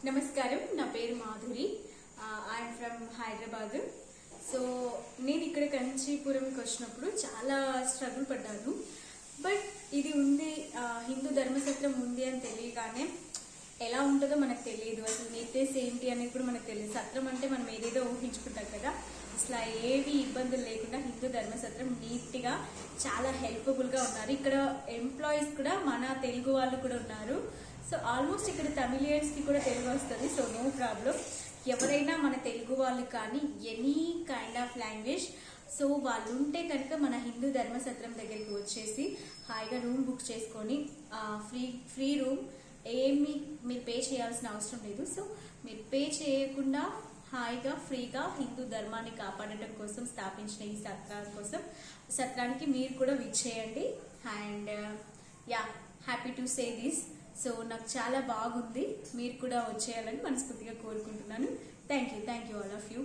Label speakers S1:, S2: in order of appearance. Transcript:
S1: నమస్కారం, నా పేరు Madhuri. I'm from Hyderabad. So నేను ఇక్కడ కంచీపురంకి వచ్చినప్పుడు చాలా స్ట్రగుల్ పడ్డాను. బట్ ఇది ఉంది, హిందూ ధర్మసత్రం ఉంది అని తెలియగానే ఎలా ఉంటుందో మనకు తెలియదు. అసలు నీట్నెస్ ఏంటి అనేది కూడా మనకు తెలియదు. సత్రం అంటే మనం ఏదేదో ఊహించుకుంటాం కదా. అసలు ఏవి ఇబ్బందులు లేకుండా హిందూ ధర్మసత్రం నీట్గా చాలా హెల్ప్ఫుల్గా ఉన్నారు. ఇక్కడ ఎంప్లాయీస్ కూడా మన తెలుగు వాళ్ళు కూడా ఉన్నారు. సో ఆల్మోస్ట్ ఇక్కడ తమిళియన్స్కి కూడా తెలుగు వస్తుంది. So no problem. ఎవరైనా మన తెలుగు వాళ్ళు కానీ any kind of language so వాళ్ళు ఉంటే కనుక మన హిందూ ధర్మసత్రం దగ్గరికి వచ్చేసి హాయిగా రూమ్ బుక్ చేసుకొని ఫ్రీ రూమ్, ఏమి మీరు పే చేయాల్సిన అవసరం లేదు. సో మీరు పే చేయకుండా హాయిగా ఫ్రీగా హిందూ ధర్మాన్ని కాపాడటం కోసం స్థాపించిన ఈ సత్రానికి మీరు కూడా విచ్చేయండి. And happy to say this. So నాకు చాలా బాగుంది. మీరు కూడా వచ్చేయాలని మనస్ఫూర్తిగా కోరుకుంటున్నాను. Thank you all of you.